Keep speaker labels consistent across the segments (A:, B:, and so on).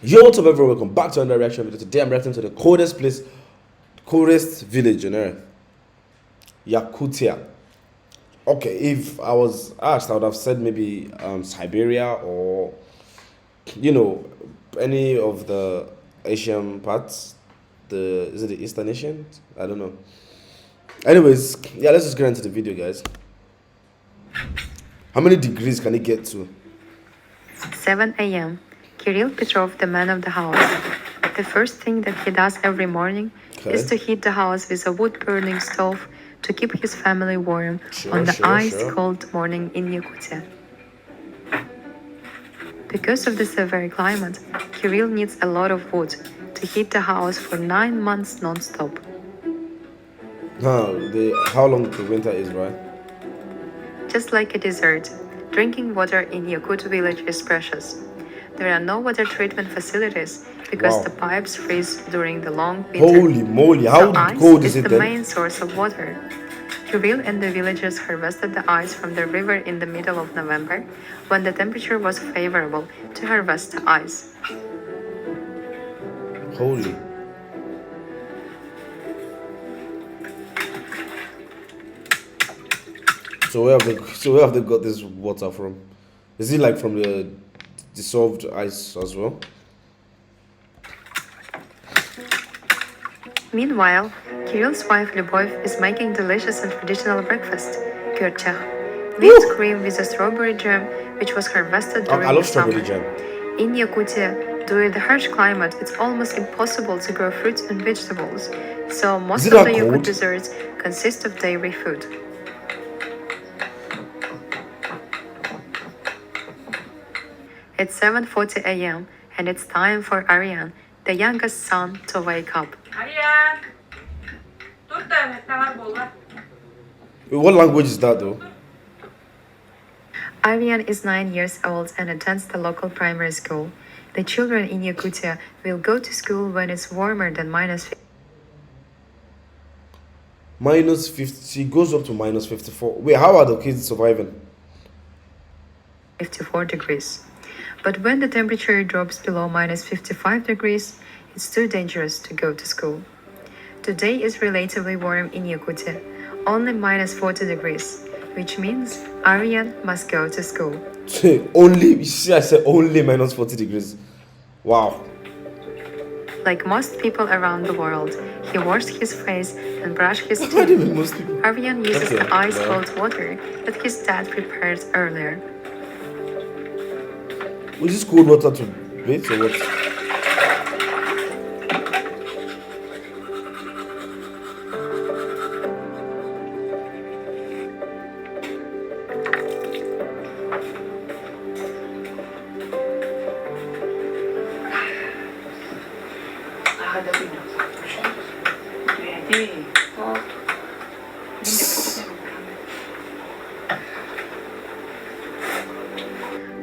A: Yo, what's up everyone? Welcome back to another reaction video. Today I'm reacting to the coldest village on earth, Yakutia. Okay, if I was asked, I would have said maybe Siberia or you know any of the Asian parts. Is it the Eastern Asian? I don't know. Anyways, yeah, let's just get into the video, guys. How many degrees can it get to?
B: 7 a.m. Kirill Petrov, the man of the house. The first thing that he does every morning is to heat the house with a wood-burning stove to keep his family warm on the ice-cold morning in Yakutia. Because of the severe climate, Kirill needs a lot of wood to heat the house for 9 months non-stop.
A: How long the winter is, right?
B: Just like a desert, drinking water in Yakut village is precious. There are no water treatment facilities because the pipes freeze during the long winter.
A: Holy moly, how
B: so
A: cold is
B: ice
A: it
B: the
A: then?
B: main source of water. Kirill and the villagers harvested the ice from the river in the middle of November, when the temperature was favorable to harvest the ice.
A: Holy. So where have they got this water from? Is it like from the dissolved ice as well?
B: Meanwhile, Kirill's wife Lyubov is making delicious and traditional breakfast, gyurchak, whipped cream with a strawberry jam, which was harvested during the summer.
A: Jam.
B: In Yakutia, due to the harsh climate, it's almost impossible to grow fruits and vegetables, so most of the Yakut desserts consist of dairy food. It's 7:40 a.m. and it's time for Aryan, the youngest son, to wake up.
C: Aryan!
A: What language is that though?
B: Aryan is 9 years old and attends the local primary school. The children in Yakutia will go to school when it's warmer than -50.
A: -50, it goes up to -54. Wait, how are the kids surviving?
B: 54 degrees. But when the temperature drops below -55 degrees, it's too dangerous to go to school. Today is relatively warm in Yakutia, only -40 degrees, which means Aryan must go to school.
A: Only, you see, I said only -40 degrees. Wow.
B: Like most people around the world, he washes his face and brushes his teeth. Aryan uses the ice-cold water that his dad prepared earlier.
A: Was this cold water to bathe or what?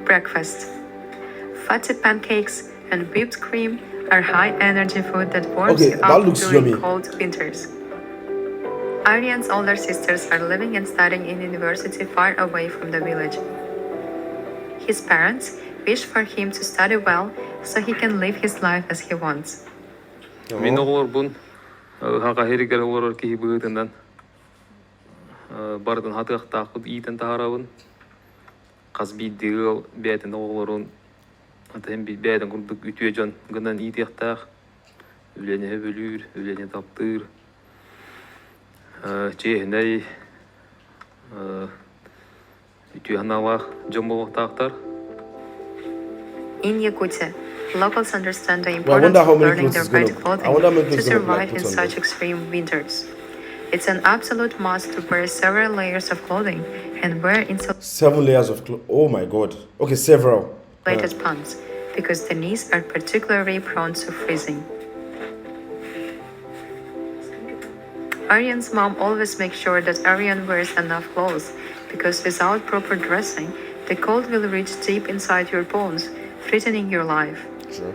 B: Breakfast. Fatty pancakes and whipped cream are high-energy food that warms you up during cold winters. Aryan's older sisters are living and studying in university far away from the village. His parents wish for him to study well so he can live his life as he wants.
D: Мен олар хака херигер олар ки быгытынан бардын хатыктакыт ийтен таарабын казби дигыл бетен олорун атем би бетен курдук үтүе жон гынан ийтектак үлене бөлүр үлене таптыр чехней үтүе ханалах жомболуктактар.
B: In Yakutia, locals understand the importance of learning their right clothing to survive in such extreme winters. It's an absolute must to wear several layers of clothing and wear insulated
A: 7 layers of clothing. Oh my god. Okay, several.
B: pants, because the knees are particularly prone to freezing. Aryan's mom always makes sure that Aryan wears enough clothes, because without proper dressing, the cold will reach deep inside your bones, threatening your life.
A: Sure.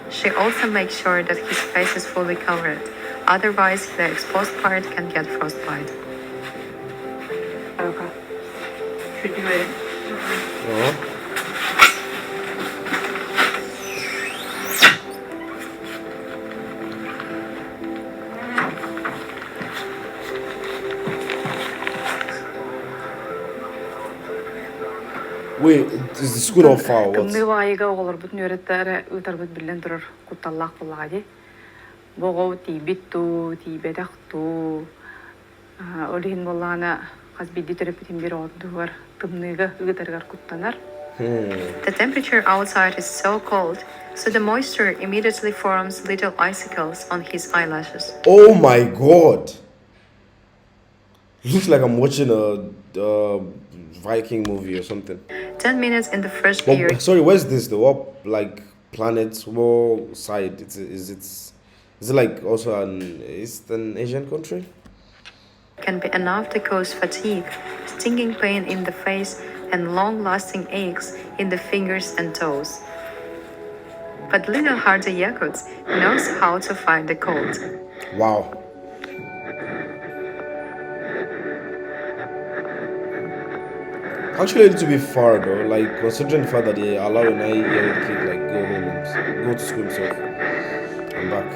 B: She also makes sure that his face is fully covered, otherwise the exposed part can get frostbite.
A: Wait, is the school not far or
C: Кымны
A: what?
C: вайга олорбут нөреттері үтарбыт билен тұрыр кутталлақ бұллади. Боғау тибитту, тибетақту. Олихин боллана қазбидди төрөпітін бір ордуғар кымныға үгітергар куттанар.
B: The temperature outside is so cold, so the moisture immediately forms little icicles on his eyelashes.
A: Oh my god! Looks like I'm watching a Viking movie or something.
B: 10 minutes in the fresh
A: Well,
B: air
A: sorry, where's this? The what like planet? What side? Is it like also an Eastern Asian country?
B: can be enough to cause fatigue, stinging pain in the face, and long-lasting aches in the fingers and toes. But little hardy Yakut knows how to fight the cold.
A: Wow. Actually, a little bit far though. Like considering the fact that they allow a 9-year-old kid like go home and go to school himself and back.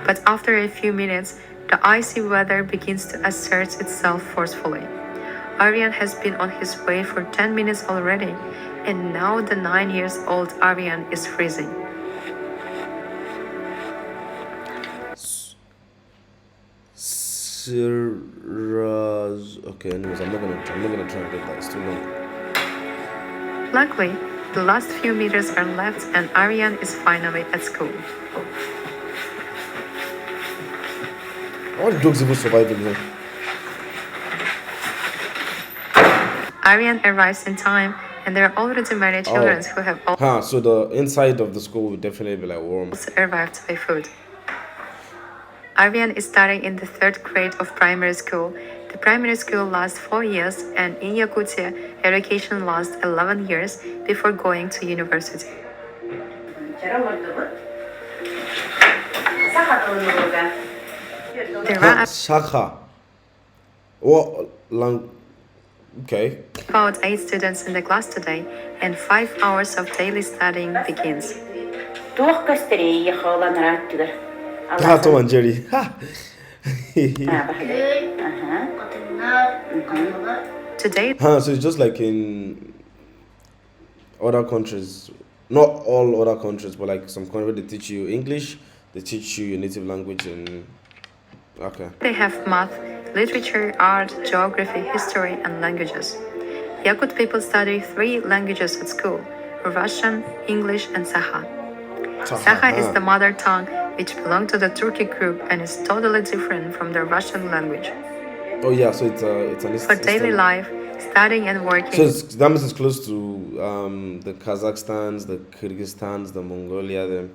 B: But after a few minutes, the icy weather begins to assert itself forcefully. Aryan has been on his way for 10 minutes already, and now the 9-year-old Aryan is freezing.
A: Okay, anyways, I'm not gonna try and get that. It's too long.
B: Luckily, the last few meters are left and Aryan is finally at school.
A: How are the dogs even surviving here?
B: Aryan arrives in time, and there are already many children who have
A: So the inside of the school will definitely be like warm.
B: also arrived by food. Aryan is studying in the 3rd grade of primary school. The primary school lasts 4 years, and in Yakutia, education lasts 11 years before going to university. There are
A: Shaka. What lang? Okay.
B: about 8 students in the class today, and 5 hours of daily studying begins.
A: Tom and Jerry. Ha.
B: Today,
A: So it's just like in other countries, not all other countries, but like some countries they teach you English, they teach you your native language, and okay.
B: they have math, literature, art, geography, history, and languages. Yakut people study 3 languages at school: Russian, English, and Saha. Saha is the mother tongue which belongs to the Turkic group and is totally different from the Russian language.
A: Oh yeah, so it's an
B: For daily life, studying and
A: So
B: working,
A: that means it's close to the Kazakhstans, the Kyrgyzstans, the Mongolia, the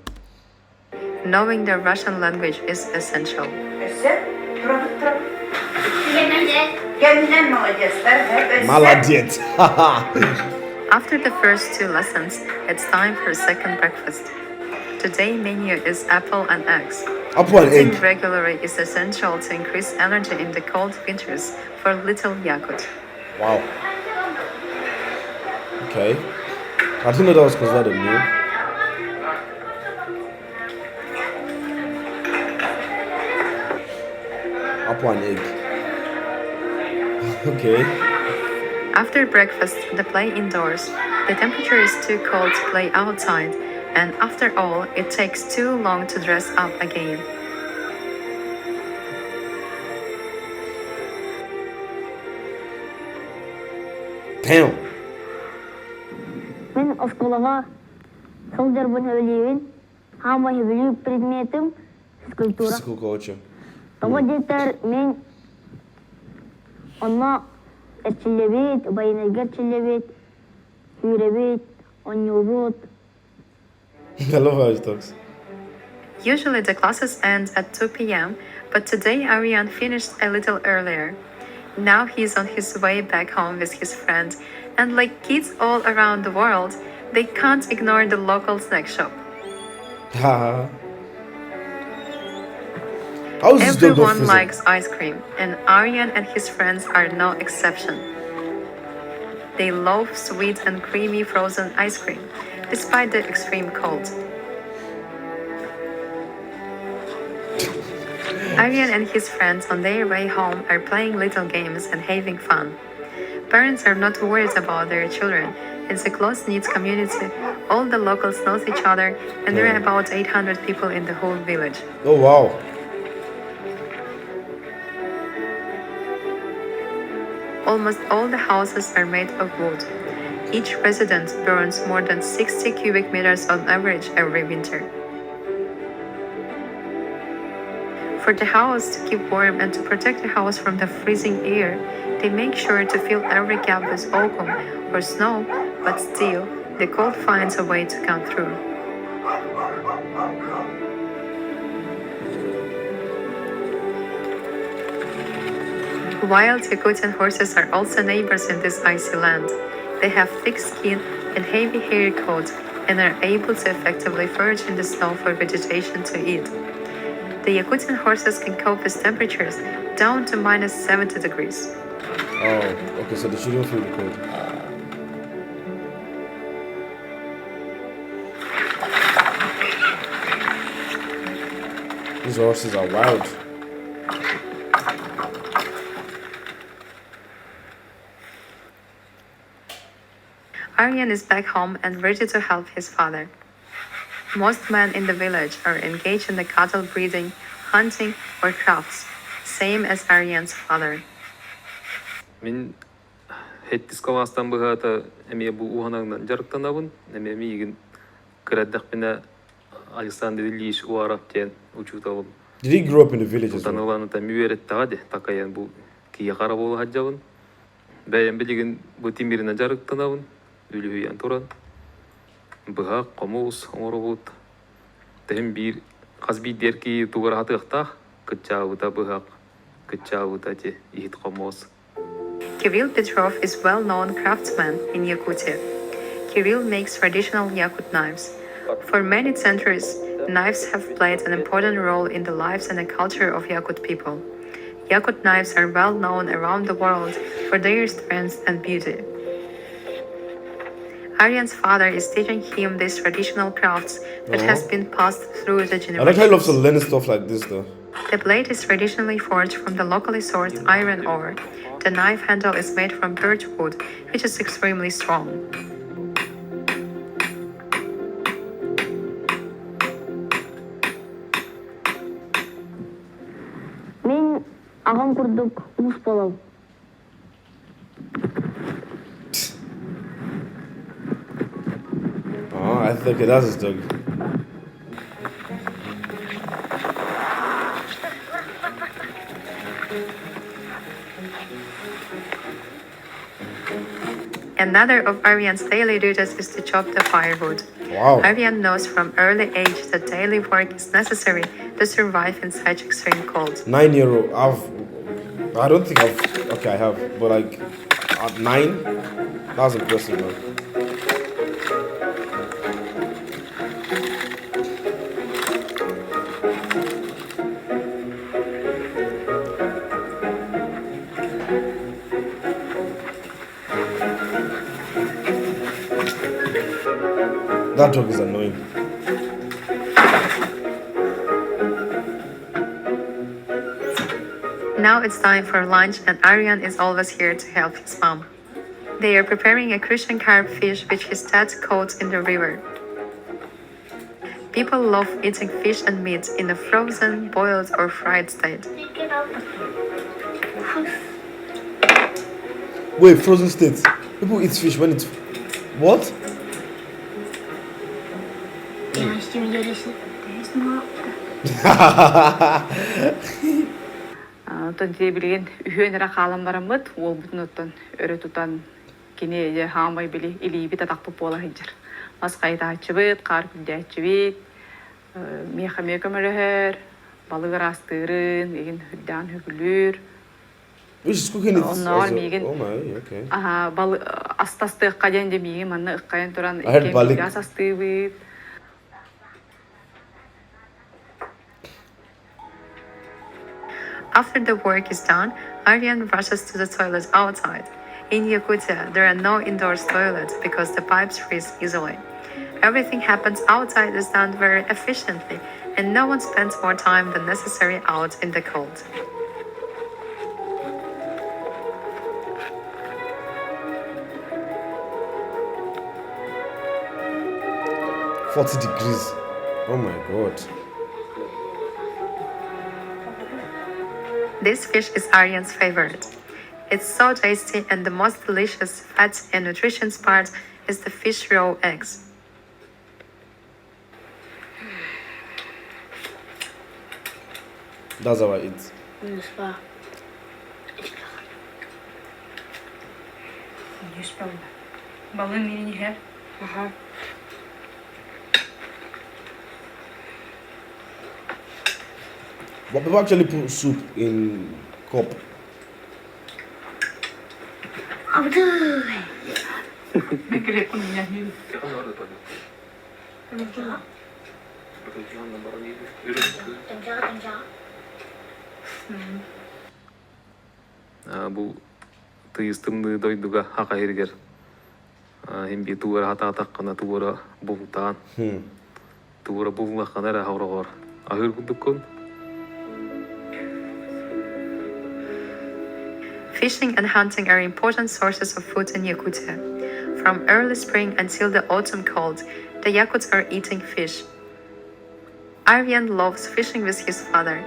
B: knowing the Russian language is essential.
A: Maladiet.
B: After the first 2 lessons, it's time for second breakfast. Today's menu is apple and eggs.
A: Apple and
B: Eating
A: egg.
B: regularly is essential to increase energy in the cold winters for little Yakut.
A: Wow. Okay. I didn't know that was considered a meal. Apple and egg. Okay.
B: After breakfast, they play indoors. The temperature is too cold to play outside, and after all, it takes too long to dress up again.
A: Damn.
E: Мен школага солдер бун хөбөлүбүн. Хама хөбөлүп предметим скульптура.
A: Physical culture.
E: Того детер мен онно эрчилебит, байнергерчилебит, хүребит, онюбут.
A: I love how he talks.
B: Usually the classes end at 2 p.m., but today Aryan finished a little earlier. Now he's on his way back home with his friend, and like kids all around the world, they can't ignore the local snack shop.
A: How is this dog not
B: Everyone
A: freezing?
B: likes ice cream, and Aryan and his friends are no exception. They love sweet and creamy frozen ice cream, despite the extreme cold. Aryan and his friends on their way home are playing little games and having fun. Parents are not worried about their children. It's a close-knit community. All the locals know each other, and there are about 800 people in the whole village.
A: Oh, wow.
B: Almost all the houses are made of wood. Each resident burns more than 60 cubic meters on average every winter. For the house to keep warm and to protect the house from the freezing air, they make sure to fill every gap with oakum or snow, but still, the cold finds a way to come through. Wild Yakutian horses are also neighbors in this icy land. They have thick skin and heavy hairy coats and are able to effectively forage in the snow for vegetation to eat. The Yakutian horses can cope with temperatures down to minus 70 degrees.
A: Oh, okay, so they shouldn't feel the cold. These horses are wild.
B: Aryan is back home and ready to help his father. Most men in the village are engaged in the cattle breeding, hunting, or crafts, same as Aryan's father.
D: Мен хеттис кавастан быхата эме бу уханагдан жарыктанабын. Эме мигин кыраддакпина Александр Ильич Уараптен учутабын.
A: Did he grow up in the village as well?
D: Таныланы та мүйереттагаде такаян бу кия кара болу хаджабын. Бәйен билигин бу тимирина жарыктанабын. Үлүян туран. Быхак комус оңорубут. Тем бир казби дерки тугар хатыктах кычабыта быхак кычабыта те ихит комус.
B: Kirill Petrov is a well-known craftsman in Yakutia. Kirill makes traditional Yakut knives. For many centuries, knives have played an important role in the lives and the culture of Yakut people. Yakut knives are well known around the world for their strength and beauty. Aryan's father is teaching him these traditional crafts that has been passed through the generations.
A: I like how he loves to learn stuff like this though.
B: The blade is traditionally forged from the locally sourced iron ore. The knife handle is made from birch wood, which is extremely strong.
E: Мен ағам курдук ус болом.
A: Oh, I think that's his dog.
B: Another of Aryan's daily duties is to chop the firewood.
A: Wow.
B: Aryan knows from early age that daily work is necessary to survive in such extreme cold.
A: 9-year-old. I don't think I've. Okay, I have, but like at 9, that's impressive, man. That dog is annoying.
B: Now it's time for lunch and Aryan is always here to help his mom. They are preparing a Christian carp fish which his dad caught in the river. People love eating fish and meat in a frozen, boiled or fried state.
A: Wait, frozen state. People eat fish when it's what?
C: Отон билген үйөнөрө каалам барамыт, ол бүтүн оттон өрө тутан кене же хаамай били илиби татактып бола хыжыр. Маскайда ачыбыт, кар күндө ачыбыт, меха мекемөрөр, балык растырын, еген хүддан хүгүлүр.
A: Which is cooking it.
C: Oh
A: my, okay.
C: Балы астасты каден де миги манны ыккайын туран
A: I heard балык.
C: асастыбыт.
B: After the work is done, Aryan rushes to the toilet outside. In Yakutia, there are no indoor toilets because the pipes freeze easily. Everything happens outside is done very efficiently, and no one spends more time than necessary out in the cold.
A: $40. Oh my god.
B: This fish is Aryan's favorite. It's so tasty, and the most delicious fat and nutritious part is the fish raw eggs.
A: That's how I eat. But people actually put soup in cup.
D: Bu тыйыстымны дойдуга хака эргер. Химби тугара хата таккана тугара бултан. Тугара буллаккана ра хаврагор. Ахыр кудуккон.
B: Fishing and hunting are important sources of food in Yakutia. From early spring until the autumn cold, the Yakuts are eating fish. Aryan loves fishing with his father.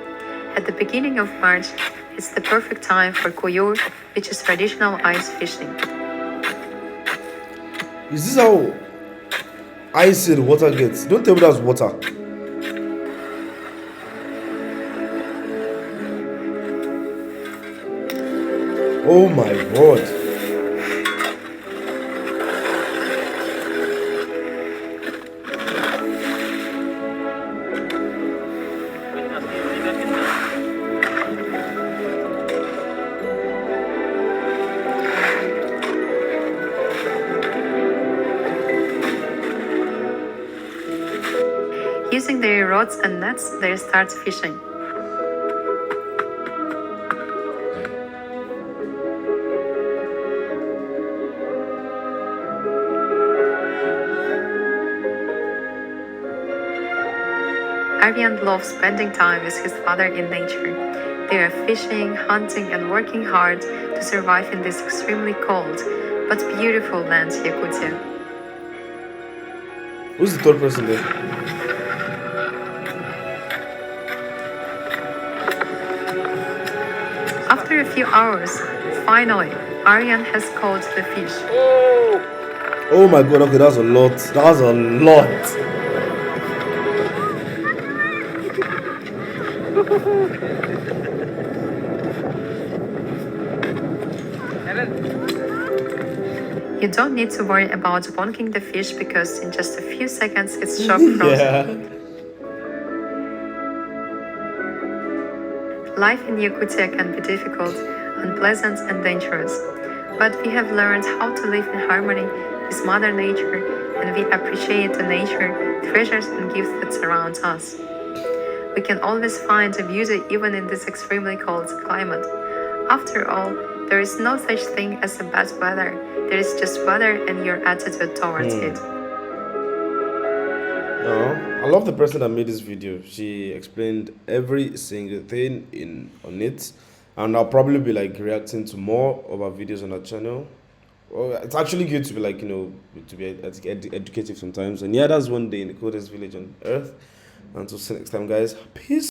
B: At the beginning of March, it's the perfect time for kuyur, which is traditional ice fishing.
A: Is this how icy the water gets? Don't tell me that's water. Oh my god.
B: Using their rods and nets, they start fishing. Aryan loves spending time with his father in nature. They are fishing, hunting, and working hard to survive in this extremely cold but beautiful land, Yakutia.
A: Who's the third person there?
B: After a few hours, finally, Aryan has caught the fish.
A: Oh my god, okay, that's a lot. That's a lot.
B: You don't need to worry about bonking the fish because in just a few seconds it's shock frozen.
A: Yeah.
B: Life in Yakutia can be difficult, unpleasant, and dangerous, but we have learned how to live in harmony with Mother Nature, and we appreciate the nature, treasures, and gifts that surround us. We can always find the beauty even in this extremely cold climate. After all, there is no such thing as a bad weather. There is just weather and your attitude towards it.
A: I love the person that made this video. She explained every single thing on it, and I'll probably be like reacting to more of our videos on our channel. Well, it's actually good to be like, to be educative sometimes. And yeah, that's one day in the coldest village on earth. Until next time, guys, peace.